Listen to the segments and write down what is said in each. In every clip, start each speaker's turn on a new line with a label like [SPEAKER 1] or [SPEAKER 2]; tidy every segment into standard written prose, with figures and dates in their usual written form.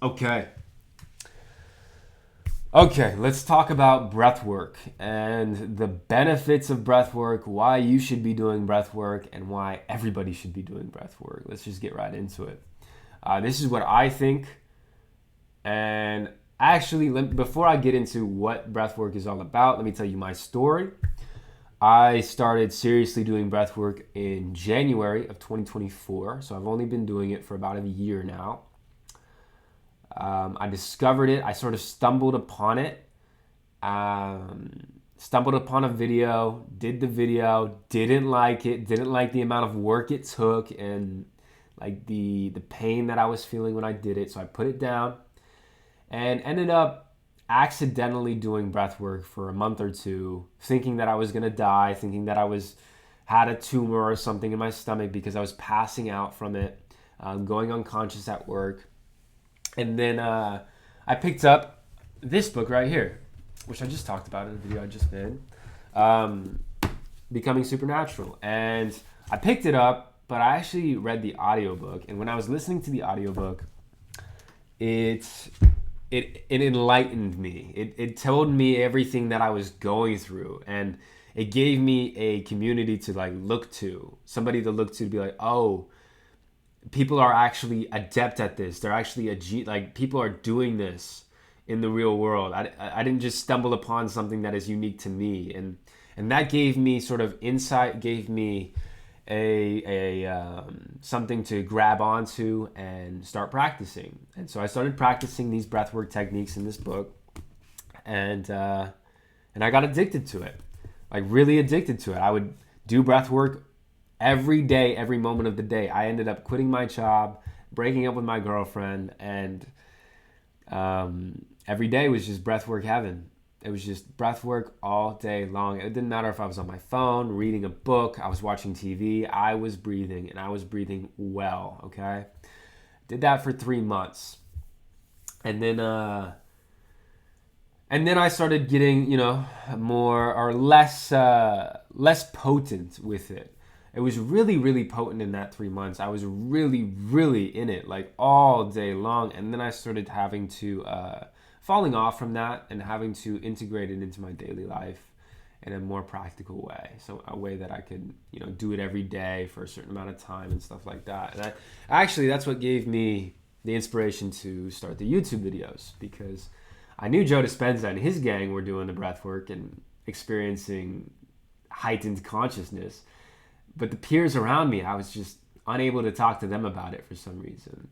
[SPEAKER 1] Okay. Okay, let's talk about breath work and the benefits of breath work, why you should be doing breath work, and why everybody should be doing breath work. Let's just get right into it. This is what I think. And actually, before I get into what breath work is all about, let me tell you my story. I started seriously doing breath work in January of 2024. So I've only been doing it for about a year now. I discovered it. I sort of stumbled upon it. Stumbled upon a video, did the video, didn't like it, didn't like the amount of work it took, and like the pain that I was feeling when I did it. So I put it down and ended up accidentally doing breath work for a month or two, thinking that I was gonna die, thinking that I was had a tumor or something in my stomach because I was passing out from it, going unconscious at work. And then I picked up this book right here, which I just talked about in the video I just made, um, Becoming Supernatural. And I picked it up, but I actually read the audiobook. And when I was listening to the audiobook, it it enlightened me. It told me everything that I was going through, and it gave me a community to like look to, somebody to look to be like, oh, people are actually adept at this. They're actually like people are doing this in the real world. I didn't just stumble upon something that is unique to me, and that gave me sort of insight, gave me a something to grab onto and start practicing. And so I started practicing these breathwork techniques in this book, and I got addicted to it, like really addicted to it. I would do breath work every day, every moment of the day. I ended up quitting my job, breaking up with my girlfriend, and every day was just breath work heaven. It was just breath work all day long. It didn't matter if I was on my phone, reading a book, I was watching TV, I was breathing, and I was breathing well, okay? Did that for 3 months. And then I started getting, more or less potent with it. It was really, really potent in that 3 months. I was really, really in it, like all day long. And then I started having to falling off from that and having to integrate it into my daily life in a more practical way. So a way that I could, do it every day for a certain amount of time and stuff like that. And actually, that's what gave me the inspiration to start the YouTube videos, because I knew Joe Dispenza and his gang were doing the breath work and experiencing heightened consciousness. But the peers around me, I was just unable to talk to them about it for some reason.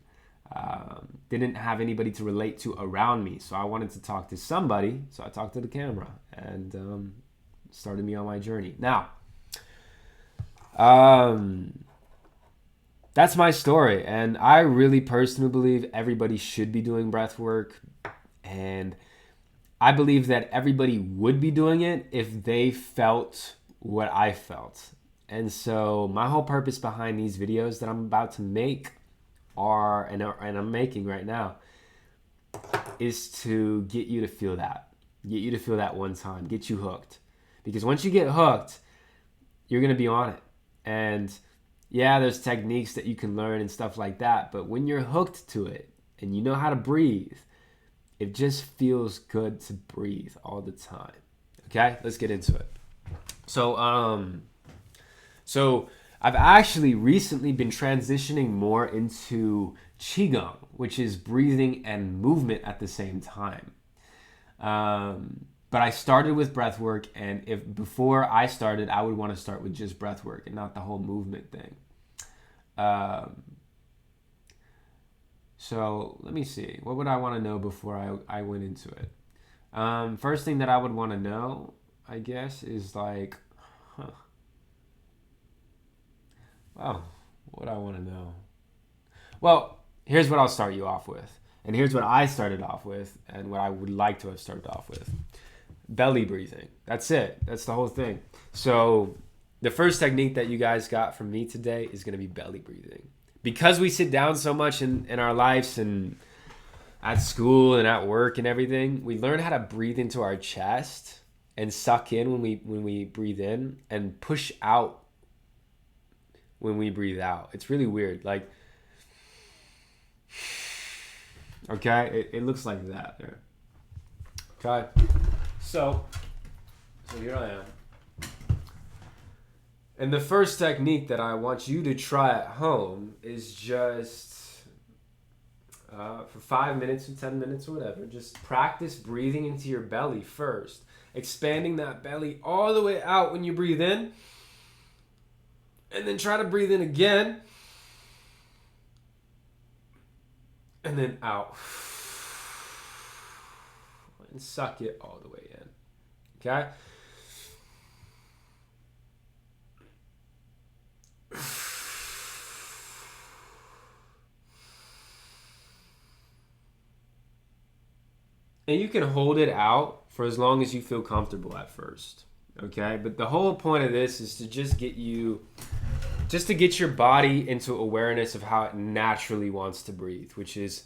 [SPEAKER 1] Didn't have anybody to relate to around me. So I wanted to talk to somebody. So I talked to the camera and started me on my journey. Now, um, that's my story. And I really personally believe everybody should be doing breath work. And I believe that everybody would be doing it if they felt what I felt. And so my whole purpose behind these videos that I'm about to make and I'm making right now is to get you to feel that. Get you to feel that one time. Get you hooked. Because once you get hooked, you're going to be on it. And yeah, there's techniques that you can learn and stuff like that. But when you're hooked to it and you know how to breathe, it just feels good to breathe all the time. Okay, let's get into it. So, so I've actually recently been transitioning more into qigong, which is breathing and movement at the same time. But I started with breath work, and if before I started, I would want to start with just breath work and not the whole movement thing. Um, so let me see. What would I want to know before I went into it? First thing that I would want to know, I guess, is like, huh, well, what I want to know. Well, here's what I'll start you off with. And here's what I started off with, and what I would like to have started off with: belly breathing. That's it. That's the whole thing. So, the first technique that you guys got from me today is going to be belly breathing. Because we sit down so much in our lives and at school and at work and everything, we learn how to breathe into our chest and suck in when we breathe in and push out when we breathe out. It's really weird. Like Okay, it looks like that there. Okay, so here I am. And the first technique that I want you to try at home is just for 5 minutes or 10 minutes or whatever, just practice breathing into your belly first, expanding that belly all the way out when you breathe in, and then try to breathe in again, and then out. And suck it all the way in. Okay? And you can hold it out for as long as you feel comfortable at first. Okay? But the whole point of this is to just get your body into awareness of how it naturally wants to breathe, which is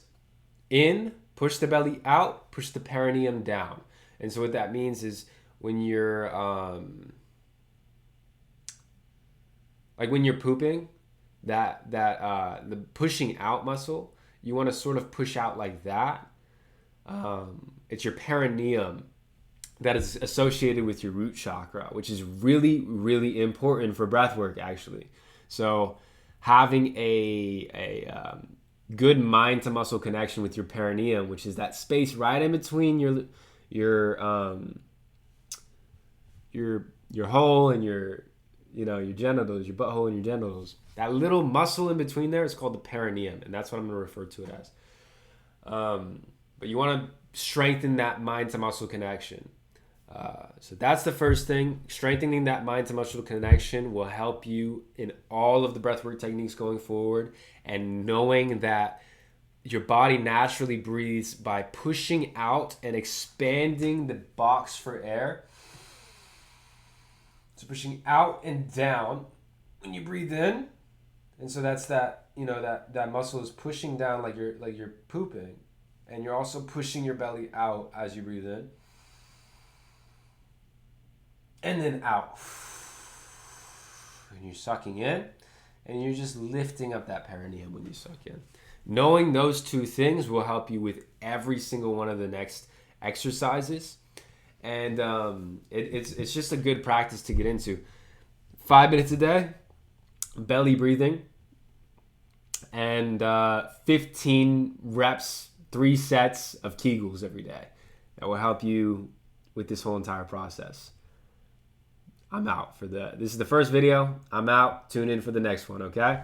[SPEAKER 1] in, push the belly out, push the perineum down. And so what that means is when you're like when you're pooping, the pushing out muscle, you want to sort of push out like that. It's your perineum that is associated with your root chakra, which is really, really important for breath work, actually. So having a good mind to muscle connection with your perineum, which is that space right in between your hole and your genitals, your butthole and your genitals. That little muscle in between there is called the perineum, and that's what I'm going to refer to it as. But you want to strengthen that mind to muscle connection. So that's the first thing. Strengthening that mind to muscle connection will help you in all of the breathwork techniques going forward, and knowing that your body naturally breathes by pushing out and expanding the box for air. So pushing out and down when you breathe in, and so that's that muscle is pushing down like you're pooping, and you're also pushing your belly out as you breathe in. And then out. And you're sucking in, and you're just lifting up that perineum when you suck in. Knowing those two things will help you with every single one of the next exercises. And it's just a good practice to get into. 5 minutes a day, belly breathing, and 15 reps, 3 sets of Kegels every day. That will help you with this whole entire process. I'm out this is the first video. I'm out. Tune in for the next one, okay?